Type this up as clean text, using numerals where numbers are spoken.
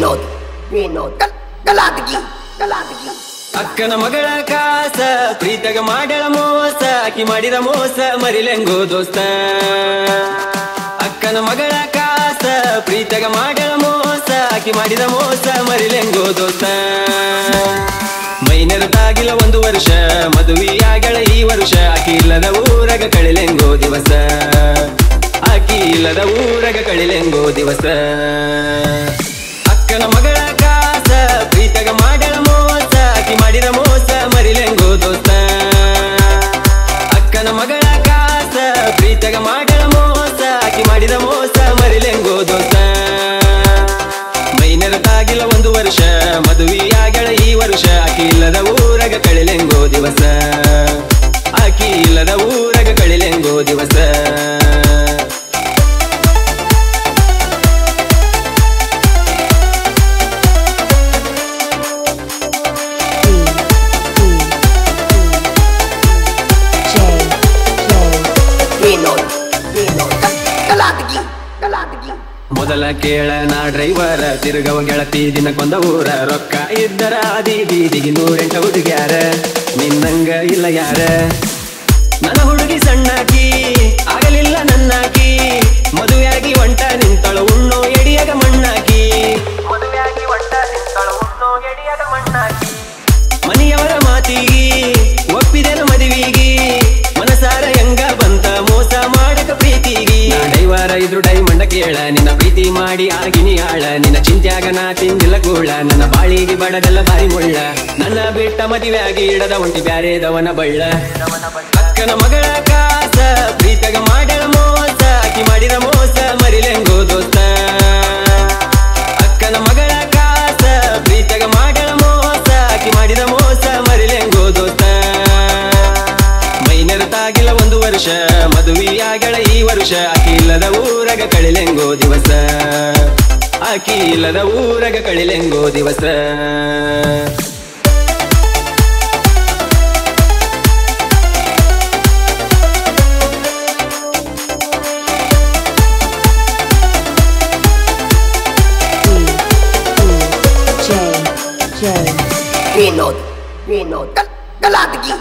ವಿನೋದ್ ಗಲಾಟಗಿ ಅಕ್ಕನ ಮಗಳ ಕಾಸ ಪ್ರೀತಗ ಮಾಡ್ಯಾಳ ಮೋಸ ಆಕಿ ಮಾಡಿದ ಮೋಸ ಮರಿಲೆಂಗೋ ದೋಸ್ತ ಅಕ್ಕನ ಮಗಳ ಕಾಸ ಪ್ರೀತಗ ಮಾಡ್ಯಾಳ ಮೋಸ ಆಕಿ ಮಾಡಿದ ಮೋಸ ಮರಿಲೆಂಗೋ ದೋಸ್ತ ಮೈನೆರತಾಗಿಲ್ಲ ಒಂದು ವರ್ಷ ಮದುವೆಯಾಗಳ ಈ ವರ್ಷ ಆಕಿ ಇಲ್ಲದ ಊರಗ ಕಳಿಲೆಂಗೋ ದಿವಸ ಆಕಿ ಇಲ್ಲದ ಊರಗ ಕಳಿಲೆಂಗೋ ದಿವಸ ಅಕ್ಕನ ಮಗಳ ಕಾಸ ಪ್ರೀತಗ ಮಾಡ್ಯಾಳ ಮೋಸ ಆಕಿ ಮಾಡಿದ ಮೋಸ ಮರಿಲೆಂಗೋ ದೋಸ್ತ ಅಕ್ಕನ ಮಗಳ ಕಾಸ ಪ್ರೀತಗ ಮಾಡ್ಯಾಳ ಮೋಸ ಆಕಿ ಮಾಡಿದ ಮೋಸ ಮರಿಲೆಂಗೋ ದೋಸ್ತ ಮೈನೆರತಾಗಿಲ್ಲ ಒಂದು ವರ್ಷ ಮದುವೆಯಾಗಳ ಈ ವರ್ಷ ಆಕಿ ಇಲ್ಲದ ಊರಗ ಕಳಿಲೆಂಗೋ ದಿವಸ ಆಕಿ ಇಲ್ಲದ ಊರಗ ಕಳಿಲೆಂಗೋ ದಿವಸ ಮೊದಲ ಕೇಳ ನಾ ಡ್ರೈವರ ತಿರುಗವ ಗೆಳತಿ ದಿನಕ್ಕೊಂದ ಊರ ರೊಕ್ಕ ಇದ್ದರ ಆದಿ ಬೀದಿಗೆ 108 ಹುಡುಗ್ಯಾರ ನಿನ್ನಂಗ ಇಲ್ಲ ಯಾರ ನನ್ನ ಹುಡುಗಿ ಸಣ್ಣಾಕಿ ಆಗಲಿಲ್ಲ ನನ್ನಾಕಿ ಮದುವೆಯಾಗಿ ಒಂಟ ನಿಂತಳ ಉಣ್ಣೋ ಎಡಿಯಾಗ ಮಣ್ಣಾಕಿ ಮದುವೆಯಾಗಿ ಒಂಟ ನಿಂತಳ ಉಣ್ಣೋ ಎಡಿಯಾಗ ಮಣ್ಣಾಕಿ ಮನೆಯವರ ಮಾತಿಗಿ ಒಪ್ಪಿದೆನ ಮದುವಿಗಿ ಮನಸಾರ ಹೆಂಗ ಬಂತ ಮೋಸ ಮಾಡಕ ಪ್ರೀತಿಗಿ ಡೈವರ ಇದ್ರು ಡೈಮಂಡ ಕೇಳ ನಿನ್ನ ಪ್ರೀತಿ ಮಾಡಿ ಆಗಿನಿ ಆಳ ನಿನ್ನ ಚಿಂತ್ಯಾಗ ನಾ ತಿಂದಿಲ್ಲ ಗೋಳ ನನ್ನ ಬಾಳಿಗೆ ಬಡದಲ್ಲ ಬಾರಿ ಮುಳ್ಳ ನನ್ನ ಬಿಟ್ಟ ಮದುವೆ ಆಗಿ ಇಡದ ಒಂಟಿ ಬ್ಯಾರೇದವನ ಬಳ್ಳ ಅಕ್ಕನ ಮಗಳ ಕಾಸ ಪ್ರೀತಗ ಮಾಡ್ಯಾಳ ಮೋಸ ಆಕಿ ಮಾಡಿದ ಮೋಸ ಮರಿಲೆಂಗೋ ದೋಸ್ತ ಅಕ್ಕನ ಮಗಳ ಕಾಸ ಪ್ರೀತಗ ಮಾಡ್ಯಾಳ ಮೋಸ ಆಕಿ ಮಾಡಿದ ಮೋಸ ಮರಿಲೆಂಗೋ ದೋಸ್ತ ಮೈನೆರತಾಗಿಲ್ಲ ಒಂದು ವರ್ಷ ಮದುವೆಯಾಗಳ ಈ ವರ್ಷ ಆಕಿ ಇಲ್ಲದ ಊರಗ ಕಳಿಲೆಂಗೋ ದಿವಸ ಆಕಿ ಇಲ್ಲದ ಊರಗ ಕಳಿಲೆಂಗೋ ದಿವಸ ವಿನೋದ್ ಗಲಾಟಗಿ